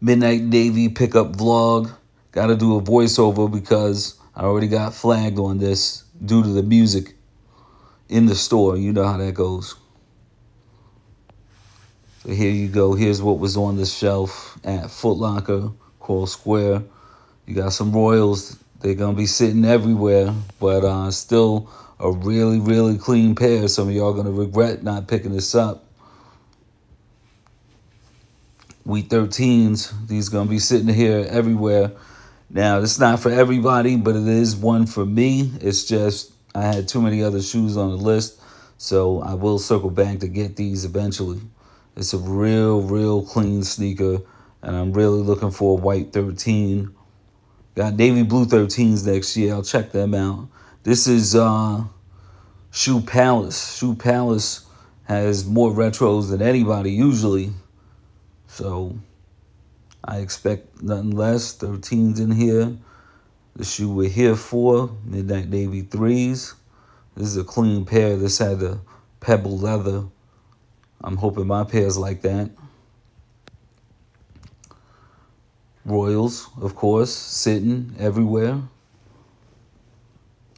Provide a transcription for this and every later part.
Midnight Navy pickup vlog. Got to do a voiceover because I already got flagged on this due to the music in the store. You know how that goes. So here you go. Here's what was on the shelf at Foot Locker, Coral Square. You got some Royals. They're going to be sitting everywhere, but still a really, really clean pair. Some of y'all are going to regret not picking this up. Wheat 13s. These going to be sitting here everywhere. Now, it's not for everybody, but it is one for me. It's just I had too many other shoes on the list, so I will circle back to get these eventually. It's a real, real clean sneaker, and I'm really looking for a white 13. Got navy blue 13s next year. I'll check them out. This is Shoe Palace. Shoe Palace has more retros than anybody usually, so I expect nothing less. 13s in here. The shoe we're here for, Midnight Navy 3s. This is a clean pair. This had the pebble leather. I'm hoping my pair's like that. Royals, of course, sitting everywhere.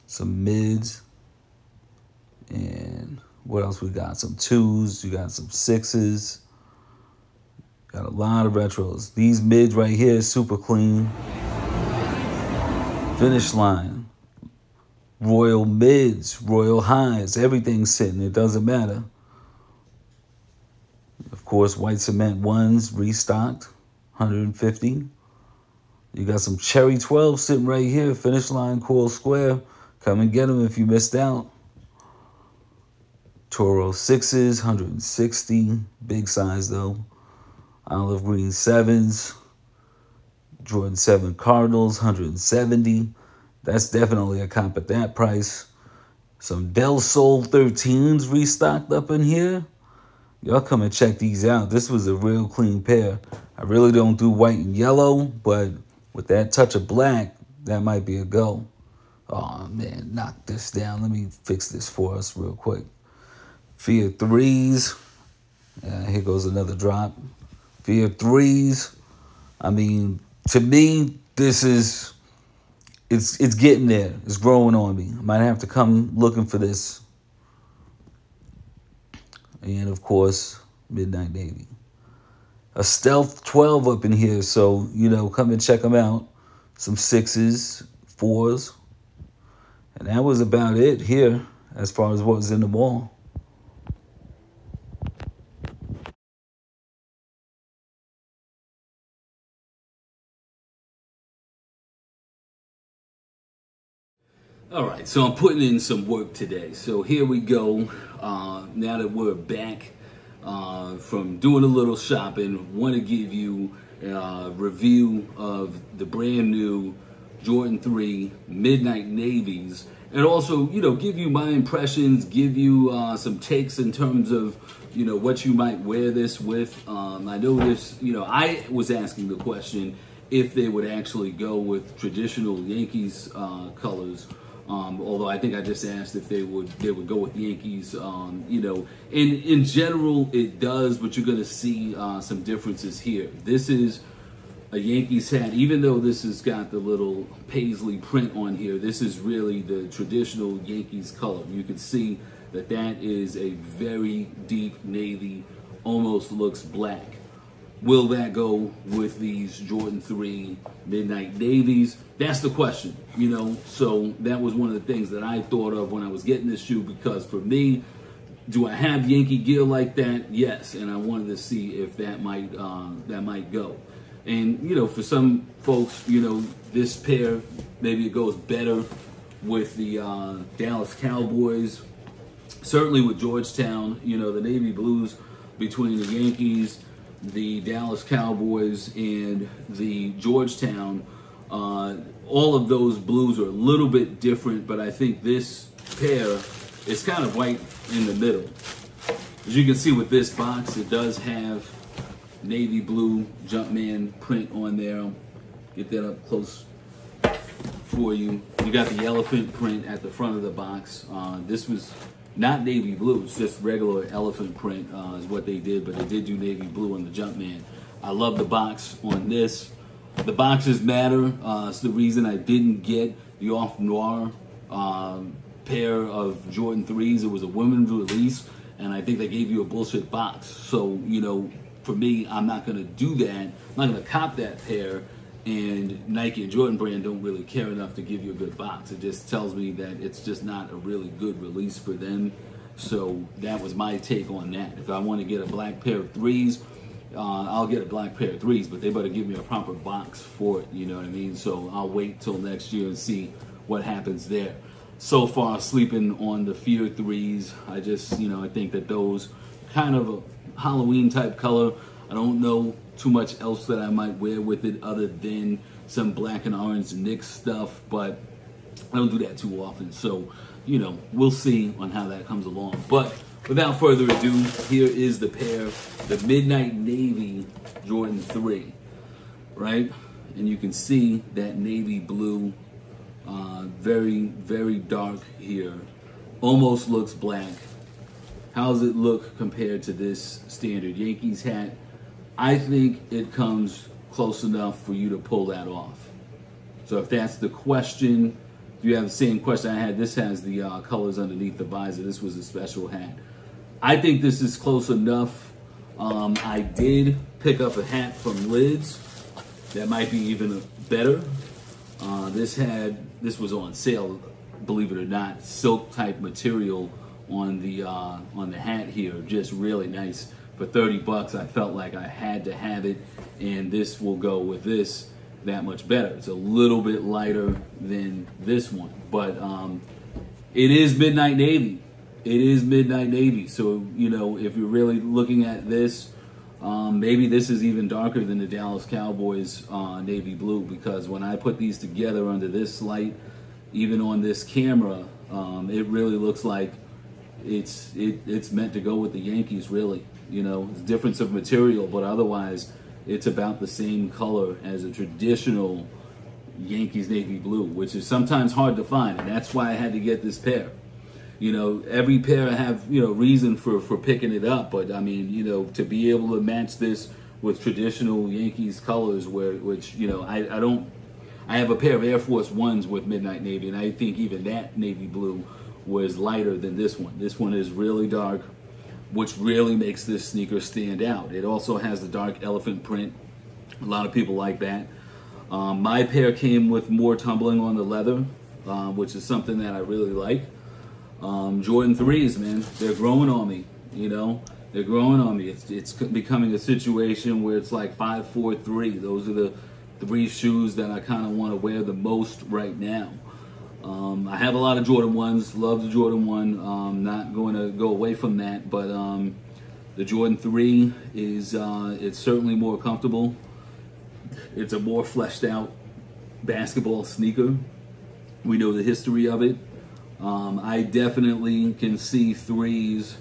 Some mids. And what else we got? Some 2s. You got some 6s. Got a lot of retros. These mids right here, super clean. Finish Line. Royal mids, Royal highs. Everything's sitting. It doesn't matter. Of course, white cement 1s restocked. 150. You got some Cherry 12 sitting right here. Finish Line, Coral Square. Come and get them if you missed out. Toro 6s, 160. Big size, though. Olive Green 7s. Jordan 7 Cardinals, 170. That's definitely a comp at that price. Some Del Sol 13s restocked up in here. Y'all come and check these out. This was a real clean pair. I really don't do white and yellow, but with that touch of black, that might be a go. Oh, man, knock this down. Let me fix this for us real quick. Fear 3s. Yeah, here goes another drop. Fear 3s. I mean, to me, this is, it's getting there. It's growing on me. I might have to come looking for this. And, of course, Midnight Navy. A Stealth 12 up in here, so, you know, come and check them out. Some 6s, 4s. And that was about it here as far as what was in the mall. All right, so I'm putting in some work today. So here we go. Now that we're back from doing a little shopping, want to give you a review of the brand new Jordan 3 Midnight Navies, and also, you know, give you my impressions, give you some takes in terms of, you know, what you might wear this with. I know this, you know, I was asking the question if they would actually go with traditional Yankees colors. Although I think I just asked if they would go with Yankees. You know, in general it does, but you're gonna see some differences here. This is a Yankees hat, even though this has got the little paisley print on here. This is really the traditional Yankees color. You can see that that is a very deep navy, almost looks black. Will that go with these Jordan 3 Midnight Navies? That's the question, you know. So that was one of the things that I thought of when I was getting this shoe, because for me, do I have Yankee gear like that? Yes, and I wanted to see if that might go. And, you know, for some folks, you know, this pair, maybe it goes better with the Dallas Cowboys. Certainly with Georgetown, you know, the navy blues between the Yankees, the Dallas Cowboys, and the Georgetown, all of those blues are a little bit different, but I think this pair is kind of right in the middle. As you can see with this box, it does have navy blue Jumpman print on there. I'll get that up close for you. You got the elephant print at the front of the box. This was not navy blue, it's just regular elephant print is what they did, but they did do navy blue on the Jumpman. I love the box on this. The boxes matter. It's the reason I didn't get the Off Noir pair of Jordan 3s. It was a women's release, and I think they gave you a bullshit box. So, you know, for me, I'm not going to do that. I'm not going to cop that pair, and Nike and Jordan Brand don't really care enough to give you a good box. It just tells me that it's just not a really good release for them. So that was my take on that. If I want to get a black pair of 3s, I'll get a black pair of 3s, but they better give me a proper box for it, you know what I mean? So I'll wait till next year and see what happens there. So far, sleeping on the Fear 3s. I just, you know, I think that those kind of a Halloween type color. I don't know too much else that I might wear with it other than some black and orange Knicks stuff, but I don't do that too often. So, you know, we'll see on how that comes along. But without further ado, here is the pair, the Midnight Navy Jordan 3, right? And you can see that navy blue, very, very dark here. Almost looks black. How does it look compared to this standard Yankees hat? I think it comes close enough for you to pull that off. So if that's the question, if you have the same question I had, this has the colors underneath the visor. This was a special hat. I think this is close enough. I did pick up a hat from Lids that might be even better. This was on sale, believe it or not, silk type material on the hat here, just really nice. For 30 bucks, I felt like I had to have it, and this will go with this that much better. It's a little bit lighter than this one, but it is Midnight Navy. It is Midnight Navy. So, you know, if you're really looking at this, maybe this is even darker than the Dallas Cowboys navy blue, because when I put these together under this light, even on this camera, it really looks like it's meant to go with the Yankees, really. You know, it's difference of material, but otherwise it's about the same color as a traditional Yankees navy blue, which is sometimes hard to find, and that's why I had to get this pair. You know, every pair I have, you know, reason for picking it up, but I mean, you know, to be able to match this with traditional Yankees colors, which, you know, I have a pair of Air Force Ones with Midnight Navy, and I think even that navy blue was lighter than this one. This one is really dark, which really makes this sneaker stand out. It also has the dark elephant print. A lot of people like that. My pair came with more tumbling on the leather, which is something that I really like. Jordan 3s, man, they're growing on me, you know. They're growing on me. It's becoming a situation where it's like 5, 4, 3. Those are the 3 shoes that I kind of want to wear the most right now. I have a lot of Jordan 1s, love the Jordan 1, not going to go away from that, but the Jordan 3 is, it's certainly more comfortable. It's a more fleshed out basketball sneaker. We know the history of it. I definitely can see 3s,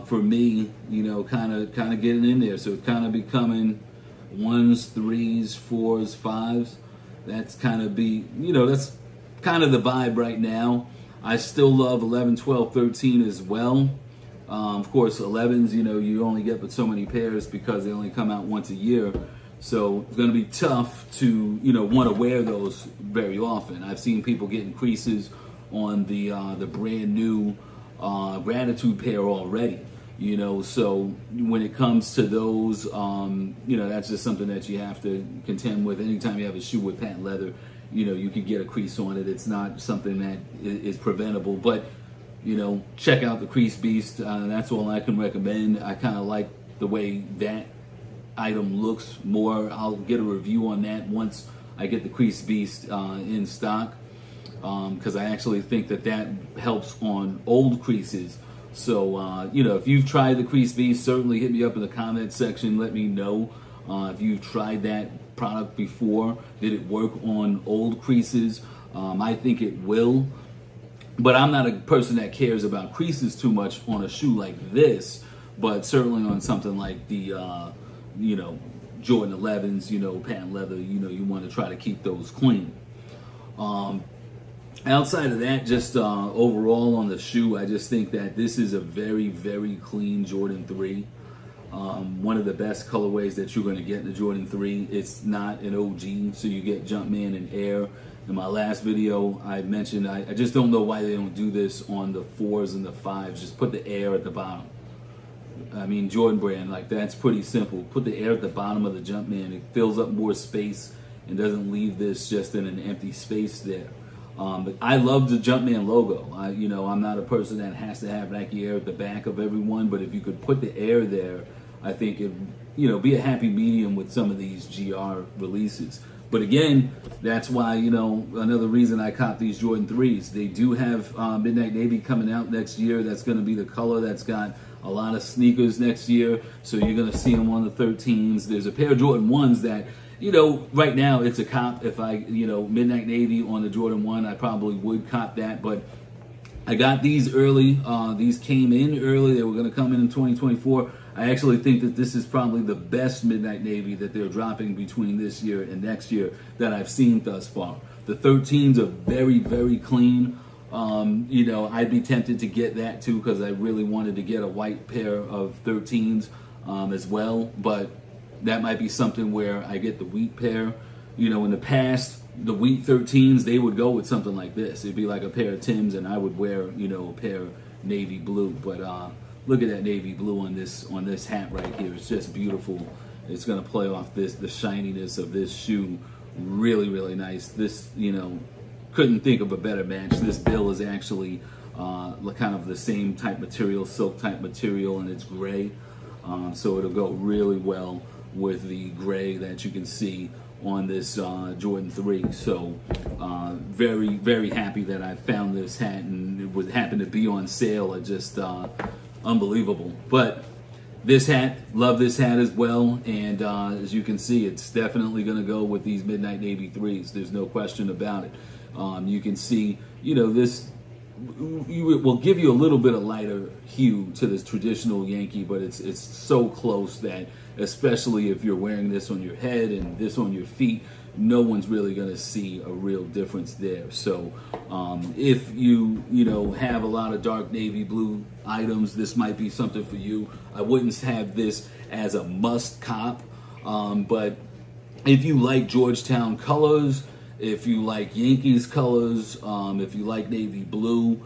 for me, you know, kind of getting in there. So it's kind of becoming 1s, 3s, 4s, 5s. That's kind of that's kind of the vibe right now. I still love 11, 12, 13 as well. Of course, 11s, you know, you only get but so many pairs because they only come out once a year. So it's going to be tough to, you know, want to wear those very often. I've seen people getting creases on the brand new Gratitude pair already, you know. So when it comes to those, you know, that's just something that you have to contend with. Anytime you have a shoe with patent leather, you know, you could get a crease on it. It's not something that is preventable, but, you know, check out the Crease Beast. That's all I can recommend. I kind of like the way that item looks more. I'll get a review on that once I get the Crease Beast in stock, because I actually think that helps on old creases. So, you know, if you've tried the Crease Beast, certainly hit me up in the comment section. Let me know if you've tried that product before. Did it work on old creases? I think it will, but I'm not a person that cares about creases too much on a shoe like this, but certainly on something like the you know, Jordan 11s, you know, patent leather, you know, you want to try to keep those clean. Outside of that, just overall on the shoe, I just think that this is a very, very clean Jordan 3. One of the best colorways that you're going to get in the Jordan 3. It's not an OG, so you get Jumpman and Air. In my last video, I mentioned I just don't know why they don't do this on the 4s and the 5s. Just put the Air at the bottom. I mean, Jordan Brand, like, that's pretty simple. Put the Air at the bottom of the Jumpman. It fills up more space and doesn't leave this just in an empty space there. But I love the Jumpman logo. I'm not a person that has to have Nike Air at the back of everyone, but if you could put the Air there, I think it, be a happy medium with some of these GR releases. But again, that's why, another reason I cop these Jordan 3s. They do have Midnight Navy coming out next year. That's going to be the color that's got a lot of sneakers next year. So you're going to see them on the 13s. There's a pair of Jordan 1s that, right now it's a cop. If I, Midnight Navy on the Jordan 1, I probably would cop that. But I got these early. These came in early. They were going to come in 2024. I actually think that this is probably the best Midnight Navy that they're dropping between this year and next year that I've seen thus far. The 13s are very, very clean. I'd be tempted to get that too because I really wanted to get a white pair of 13s as well. But that might be something where I get the wheat pair. In the past, the wheat 13s, they would go with something like this. It'd be like a pair of Timbs, and I would wear, a pair of navy blue. But look at that navy blue on this hat right here. It's just beautiful. It's gonna play off the shininess of this shoe. Really, really nice. This, couldn't think of a better match. This bill is actually kind of the same type material, silk type material, and it's gray. So it'll go really well with the gray that you can see on this Jordan 3. So very, very happy that I found this hat, and it would happen to be on sale at just unbelievable. But this hat, love this hat as well, and as you can see, it's definitely going to go with these Midnight Navy 3s. There's no question about it. You can see, this will give you a little bit of lighter hue to this traditional Yankee, but it's so close that, especially if you're wearing this on your head and this on your feet, no one's really going to see a real difference there. So if you have a lot of dark navy blue items, this might be something for you. I wouldn't have this as a must cop, but if you like Georgetown colors, if you like Yankees colors, if you like navy blue,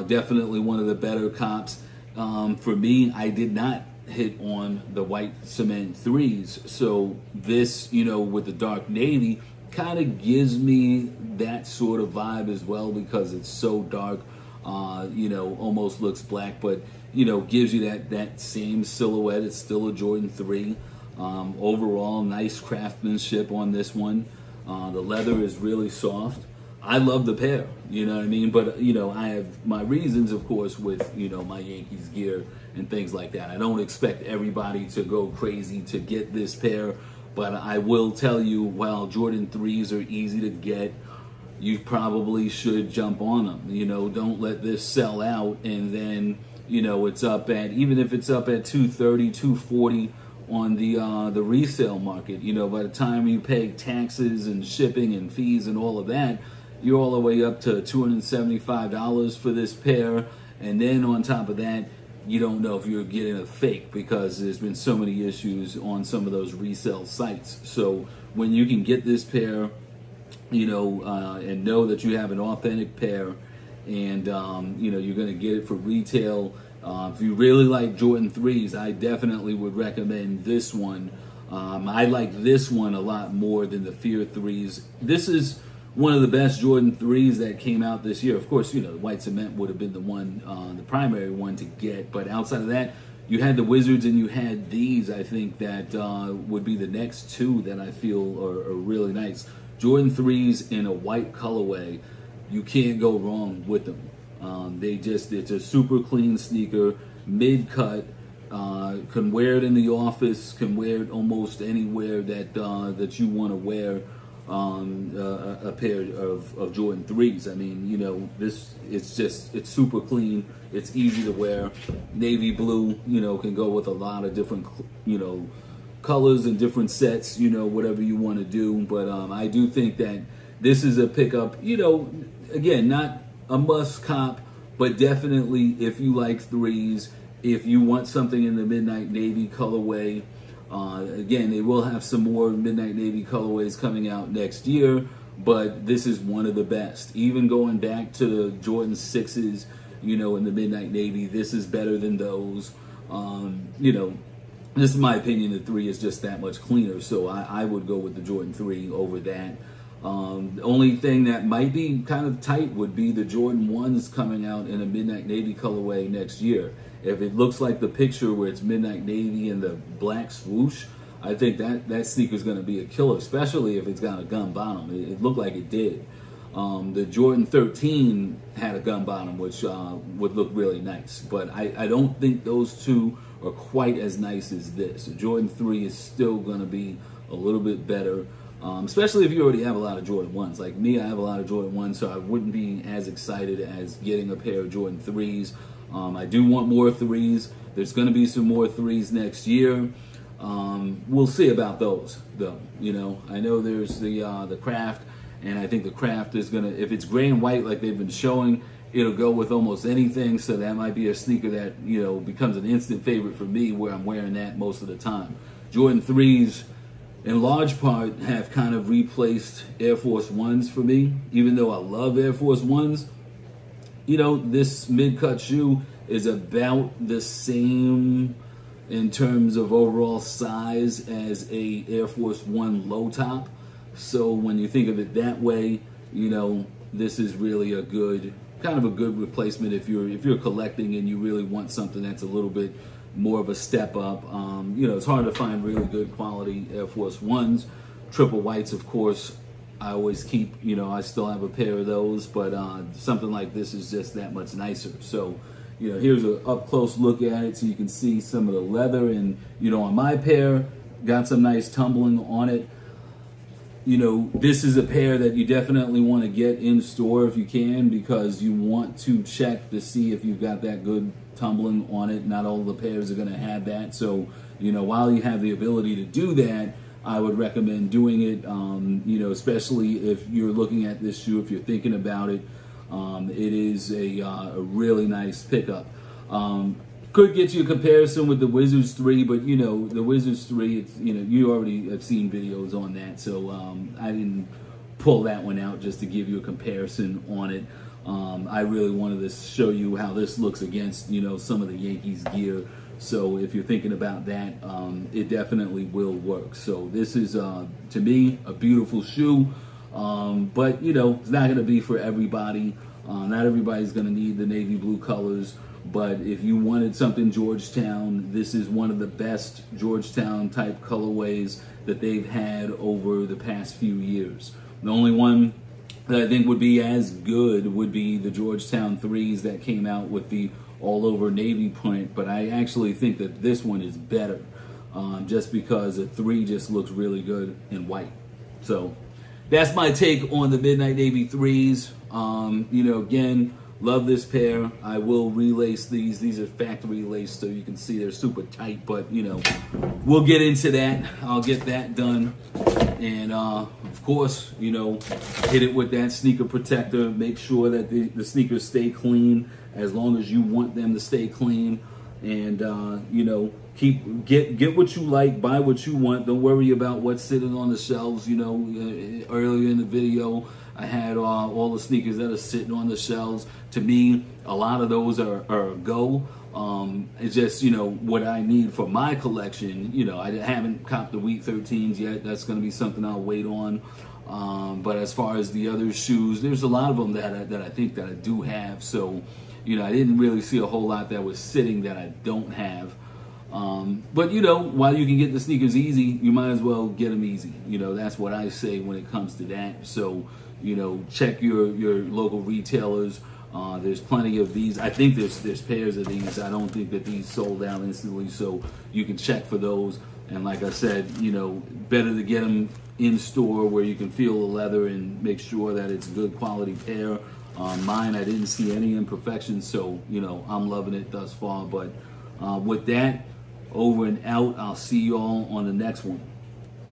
definitely one of the better cops. For me, I did not hit on the white cement 3s, so this, with the dark navy, kind of gives me that sort of vibe as well, because it's so dark, almost looks black, but gives you that same silhouette. It's still a Jordan 3. Overall, nice craftsmanship on this one. The leather is really soft. I love the pair, you know what I mean? But, I have my reasons, of course, with, my Yankees gear and things like that. I don't expect everybody to go crazy to get this pair, but I will tell you, while Jordan 3s are easy to get, you probably should jump on them. Don't let this sell out and then, it's up at, even if it's up at $230, $240 on the resale market, by the time you pay taxes and shipping and fees and all of that, you're all the way up to $275 for this pair. And then on top of that, you don't know if you're getting a fake, because there's been so many issues on some of those resale sites. So when you can get this pair, and know that you have an authentic pair, and you're going to get it for retail. If you really like Jordan 3s, I definitely would recommend this one. I like this one a lot more than the Fear 3s. This is one of the best Jordan 3s that came out this year. Of course, the white cement would have been the one, the primary one to get. But outside of that, you had the Wizards and you had these. I think that would be the next two that I feel are really nice. Jordan 3s in a white colorway, you can't go wrong with them. It's a super clean sneaker, mid-cut, can wear it in the office, can wear it almost anywhere that you want to wear a pair of Jordan 3s. I mean, it's super clean, it's easy to wear. Navy blue, can go with a lot of different, colors and different sets, whatever you want to do. But I do think that this is a pickup, again, not a must cop, but definitely if you like 3s if you want something in the Midnight Navy colorway, again, they will have some more Midnight Navy colorways coming out next year, but this is one of the best. Even going back to the Jordan 6s, you know, in the Midnight Navy, this is better than those. You know, this is my opinion, the 3 is just that much cleaner, so I would go with the Jordan 3 over that. The only thing that might be kind of tight would be the Jordan 1s coming out in a Midnight Navy colorway next year. If it looks like the picture where it's Midnight Navy and the black swoosh, I think that sneaker is going to be a killer, especially if it's got a gun bottom. It looked like it did. The Jordan 13 had a gun bottom, which would look really nice. But I don't think those two are quite as nice as this. The Jordan 3 is still going to be a little bit better, especially if you already have a lot of Jordan 1s. Like me, I have a lot of Jordan 1s, so I wouldn't be as excited as getting a pair of Jordan 3s. I do want more 3s. There's going to be some more 3s next year. We'll see about those, though. You know, I know there's the Craft, and I think the Craft is gonna, if it's gray and white like they've been showing, it'll go with almost anything. So that might be a sneaker that, you know, becomes an instant favorite for me, where I'm wearing that most of the time. Jordan 3s, in large part, have kind of replaced Air Force 1s for me. Even though I love Air Force 1s, you know, this mid-cut shoe is about the same in terms of overall size as a Air Force 1 low top. So when you think of it that way, you know, this is really a good, kind of a good replacement if you're collecting and you really want something that's a little bit more of a step up. You know, it's hard to find really good quality Air Force 1s. Triple whites, of course, I always keep, you know, I still have a pair of those, but something like this is just that much nicer. So, you know, here's an up-close look at it so you can see some of the leather. And, you know, on my pair, got some nice tumbling on it. You know, this is a pair that you definitely want to get in store if you can, because you want to check to see if you've got that good tumbling on it. Not all the pairs are going to have that. So, you know, while you have the ability to do that, I would recommend doing it, you know, especially if you're looking at this shoe, if you're thinking about it. It is a really nice pickup. Could get you a comparison with the Wizards 3, but, you know, the Wizards 3, it's, you know, you already have seen videos on that, so I didn't pull that one out just to give you a comparison on it. I really wanted to show you how this looks against, you know, some of the Yankees gear. So if you're thinking about that, it definitely will work. So this is, to me, a beautiful shoe. But, you know, it's not going to be for everybody. Not everybody's going to need the navy blue colors. But if you wanted something Georgetown, this is one of the best Georgetown type colorways that they've had over the past few years. The only one that I think would be as good would be the Georgetown 3s that came out with the all over navy print. But I actually think that this one is better, just because a 3 just looks really good in white. So that's my take on the Midnight Navy 3s. You know, again, love this pair. I will relace these. These are factory laced, so you can see they're super tight, but, you know, we'll get into that. I'll get that done. And, of course, you know, hit it with that sneaker protector. Make sure that the sneakers stay clean as long as you want them to stay clean. And, you know, get what you like, buy what you want. Don't worry about what's sitting on the shelves. You know, earlier in the video, I had all the sneakers that are sitting on the shelves. To me, a lot of those are a go. It's just, you know, what I need for my collection. You know, I haven't copped the Wheat 13s yet. That's going to be something I'll wait on. But as far as the other shoes, there's a lot of them that I think that I do have. So, you know, I didn't really see a whole lot that was sitting that I don't have. But, you know, while you can get the sneakers easy, you might as well get them easy. You know, that's what I say when it comes to that. So, you know, check your local retailers. There's plenty of these. I think there's pairs of these. I don't think that these sold out instantly, so you can check for those. And like I said, you know, better to get them in store where you can feel the leather and make sure that it's a good quality pair. Mine, I didn't see any imperfections, so, you know, I'm loving it thus far. But with that, over and out. I'll see you all on the next one.